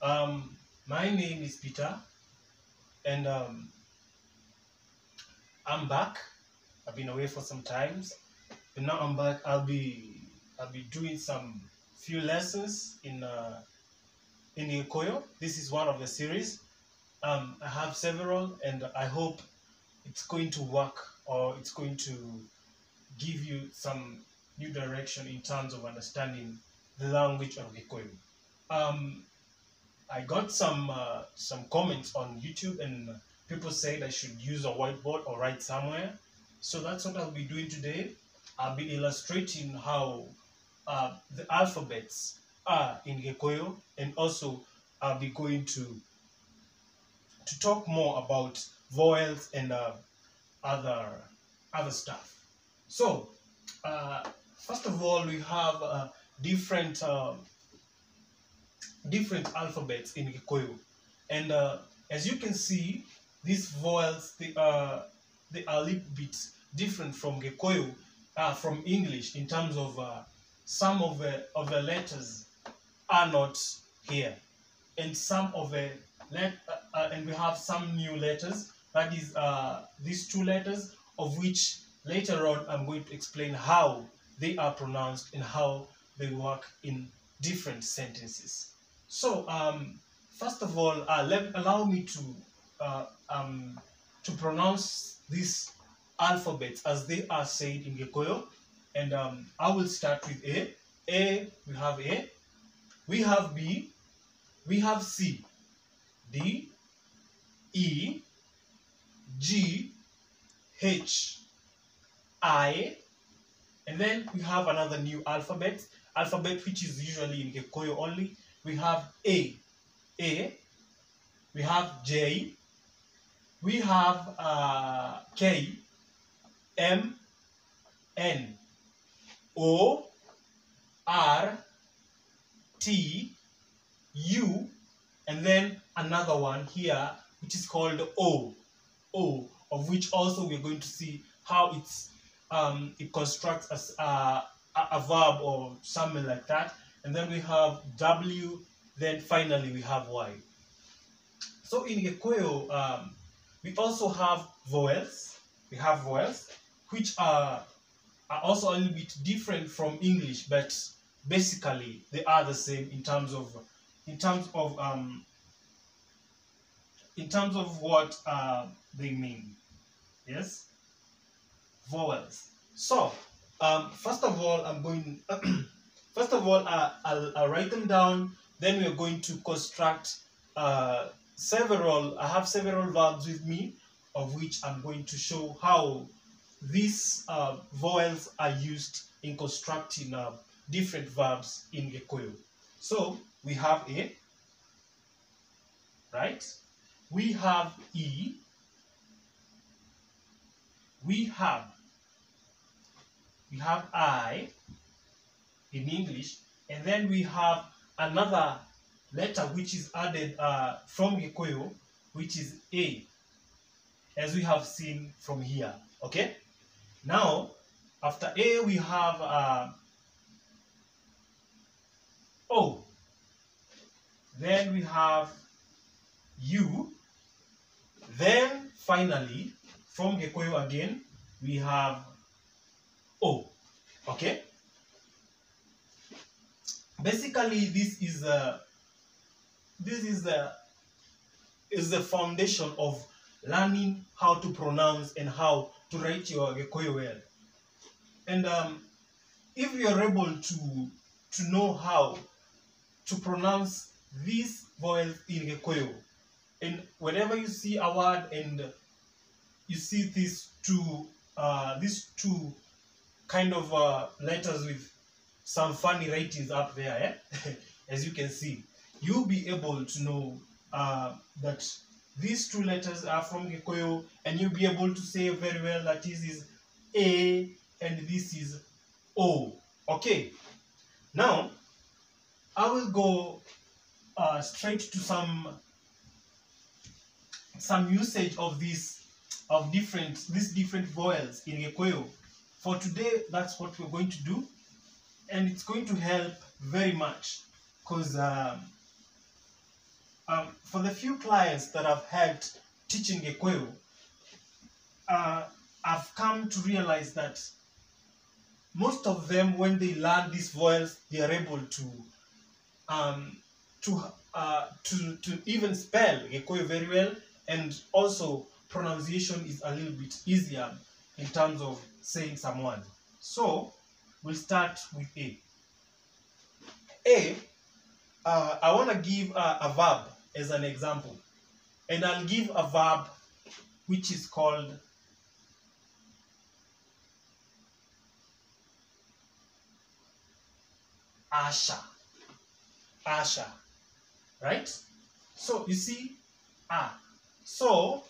My name is Peter, and I'm back. I've been away for some times, but now I'm back. I'll be doing some few lessons in GIKUYU. This is one of the series. I have several, and I hope it's going to work, or it's going to give you some new direction in terms of understanding the language of GIKUYU. I got some comments on YouTube, and people said I should use a whiteboard or write somewhere. So that's what I'll be doing today. I'll be illustrating how the alphabets are in GIKUYU, and also I'll be going to talk more about vowels and other stuff. So first of all, we have different alphabets in GIKUYU, and as you can see, these vowels, they are a little bit different from GIKUYU, from English, in terms of some of the letters are not here, and some of the and we have some new letters. That is these two letters, of which later on I'm going to explain how they are pronounced and how they work in different sentences. So first of all, allow me to pronounce these alphabets as they are said in GIKUYU, and I will start with A. We have A. We have B. We have C. D. E. G. H. I. And then we have another new alphabet which is usually in GIKUYU only. We have A. We have J. We have K. M. N. O. R. T. U. And then another one here which is called O. Of which also we're going to see how it constructs as a verb or something like that. And then we have W, then finally we have Y. So in GIKUYU, we also have vowels. We have vowels which are also a little bit different from English, but basically they are the same in terms of what they mean. Yes, vowels. So first of all, I'll write them down. Then we're going to construct several. I have several verbs with me, of which I'm going to show how these vowels are used in constructing different verbs in GIKUYU. So we have A, right? We have E. We have I in English, and then we have another letter which is added from GIKUYU, which is A, as we have seen from here. Okay, now after A we have O, then we have U, then finally from GIKUYU again we have O. Okay, basically this is the foundation of learning how to pronounce and how to write your GIKUYU well. And if you are able to know how to pronounce these vowels in GIKUYU, and whenever you see a word and you see these two kind of letters with some funny writings up there, as you can see, you'll be able to know that these two letters are from GIKUYU, and you'll be able to say very well that this is A and this is O. Okay, now I will go straight to some usage of these different vowels in GIKUYU. For today, that's what we're going to do, and it's going to help very much, because for the few clients that I've had teaching GIKUYU, I've come to realize that most of them, when they learn these vowels, they are able to even spell GIKUYU very well, and also pronunciation is a little bit easier in terms of saying some words. So we'll start with A. I want to give a verb as an example, and I'll give a verb which is called Asha. Asha, right? So you see, so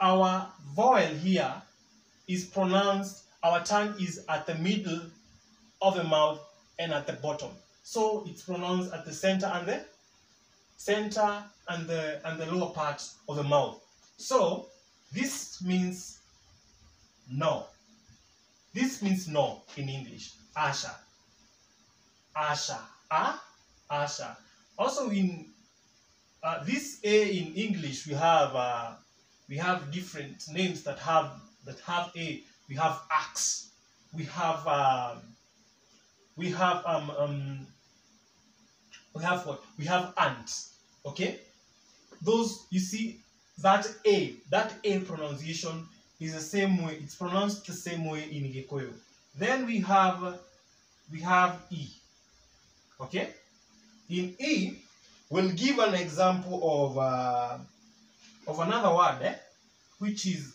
our vowel here is pronounced, our tongue is at the middle of the mouth and at the bottom. So it's pronounced at the center and the lower part of the mouth. So this means no. This means no in English. Asha. Asha. Asha. Also in this A in English, we have different names that have A. We have axe. We have what? We have ant. Okay? Those, you see, that A pronunciation is the same way. It's pronounced the same way in GIKUYU. Then we have E. Okay? In E, we'll give an example of another word, which is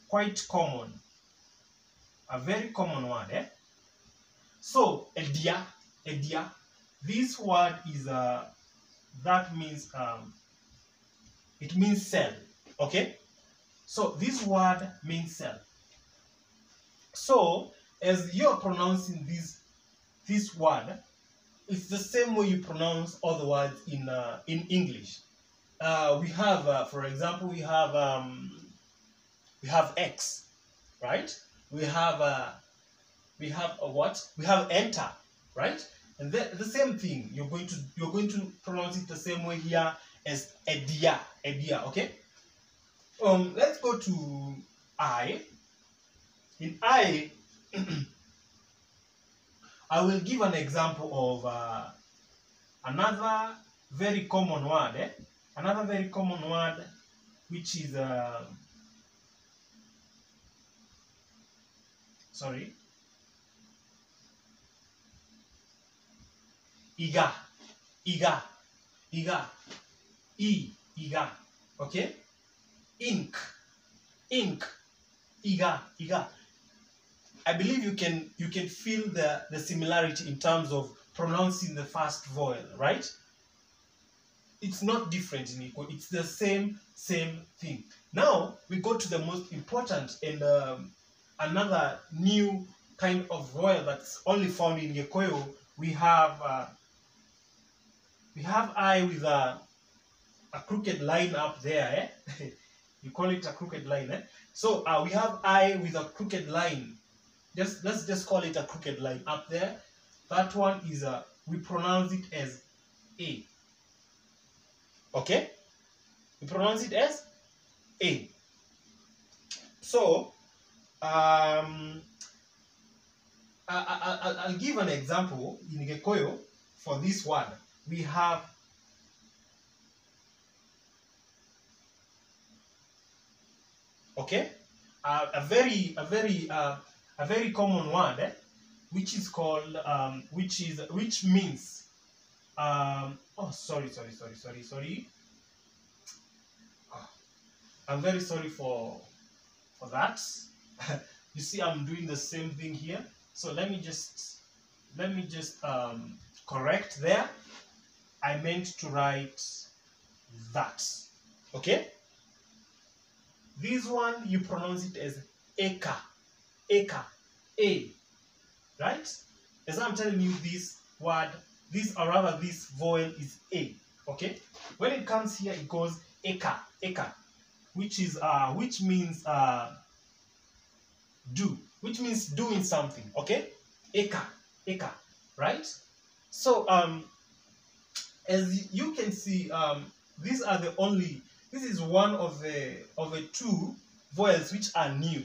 quite common. A very common word. So, edia. This word is that means it means cell. Okay? So this word means cell. So as you're pronouncing this word, it's the same way you pronounce all the words in English. We have, for example, we have X, right? We have what? We have enter, right? And the same thing. You're going to pronounce it the same way here as edia, okay? Let's go to I. In I, I will give an example of another very common word. Another very common word, which is sorry. Iga. Okay? Ink. Iga. I believe you can feel the similarity in terms of pronouncing the first vowel, right? It's not different in equal. It's the same thing. Now we go to the most important and another new kind of vowel that's only found in GIKUYU. We have I with a crooked line up there. You call it a crooked line. So we have I with a crooked line. Let's just call it a crooked line up there. That one is we pronounce it as A. Okay? We pronounce it as A. So I'll give an example in GIKUYU for this one. We have a very common word, which is called which means oh, sorry. I'm very sorry for that. You see, I'm doing the same thing here. So let me just correct there. I meant to write that. Okay? This one you pronounce it as eka, A, right? As I'm telling you, this word, this vowel is A. Okay? When it comes here, it goes eka, which means do, which means doing something. Okay? Eka, right? So as you can see, These are the only, this is one of the two vowels which are new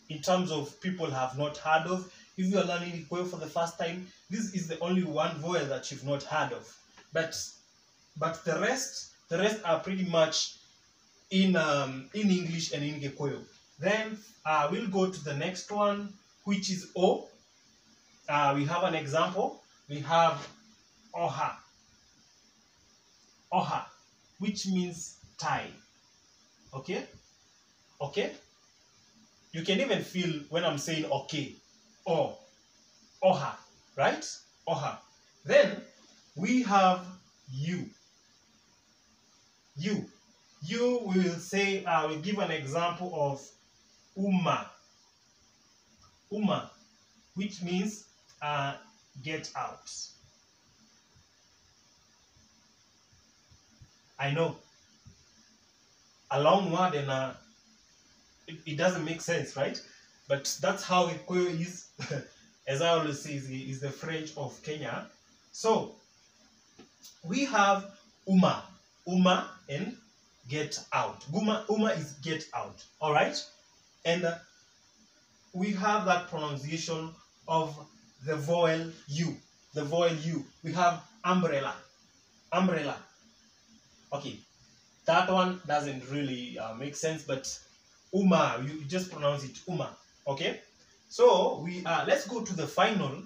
in terms of people have not heard of. If you are learning Gikuyu for the first time, this is the only one vowel that you've not heard of. But the rest are pretty much in English and in Gikuyu. Then we'll go to the next one, which is O. We have an example. We have Oha. Oha, which means tie. Okay? Okay? You can even feel when I'm saying okay. Or Oha, right? Oha. Then we have you. You. You, we will say, we'll give an example of Uma. Uma, which means get out. I know. A long word and it doesn't make sense, right? But that's how Gikuyu is. As I always say, is the French of Kenya. So we have Uma. Uma and get out. Uma is get out. All right? And we have that pronunciation of the vowel U. The vowel U. We have umbrella. Umbrella. Okay. That one doesn't really make sense, but Uma, you just pronounce it Uma. Okay? So we let's go to the final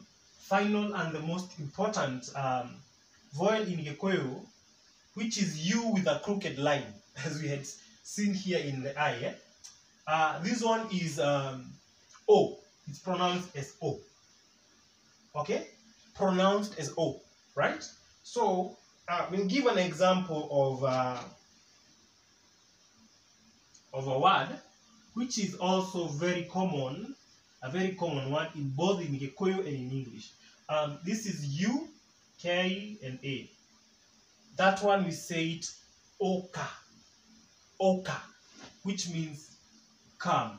and the most important vowel in Gikuyu, which is U with a crooked line, as we had seen here in the eye. This one is O. It's pronounced as O. Okay? Pronounced as O, right? So we'll give an example of a word which is also very common, a very common word in both in Gikuyu and in English. This is U, K, and A. That one we say it Oka. Oka, which means come.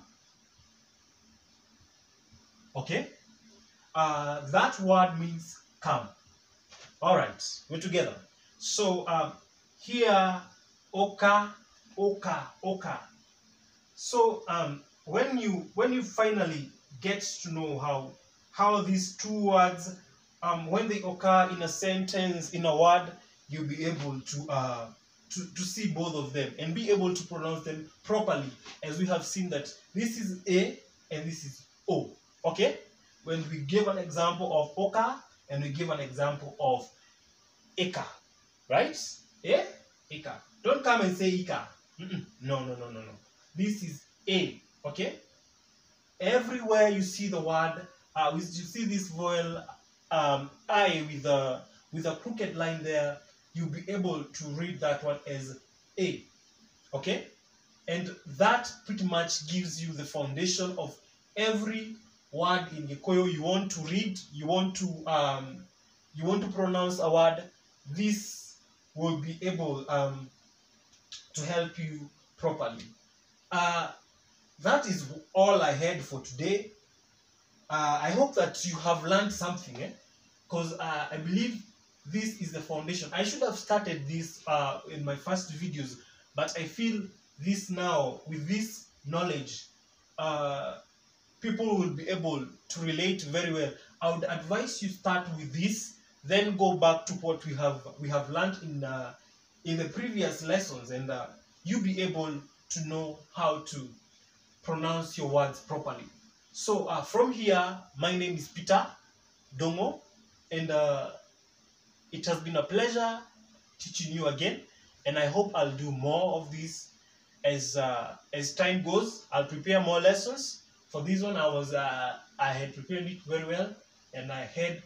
Okay? That word means come. All right, we're together. So here, Oka, Oka, Oka. So when you finally get to know how these two words, when they occur in a sentence, in a word, you'll be able to see both of them and be able to pronounce them properly, as we have seen that this is A and this is O. Okay? When we give an example of Oka and we give an example of Eka, right? Eh? Eka. Don't come and say Ika. No. This is A, okay? Everywhere you see the word, you see this vowel I with a crooked line there, you'll be able to read that one as A, okay? And that pretty much gives you the foundation of every word in Gikuyu you want to read, you want to pronounce a word. This will be able to help you properly. That is all I had for today. I hope that you have learned something, because I believe this is the foundation. I should have started this in my first videos, but I feel this now, with this knowledge, people will be able to relate very well. I would advise you start with this, then go back to what we have learned in the previous lessons, and you'll be able to know how to pronounce your words properly. So from here, my name is Peter Dongo, and it has been a pleasure teaching you again, and I hope I'll do more of this as time goes. I'll prepare more lessons. For this one, I had prepared it very well, and I had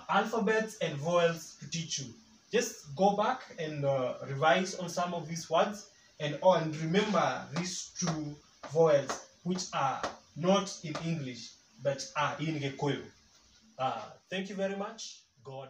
alphabets and vowels to teach you. Just go back and revise on some of these words, and remember these two vowels which are not in English but are in Gikuyu. Thank you very much. God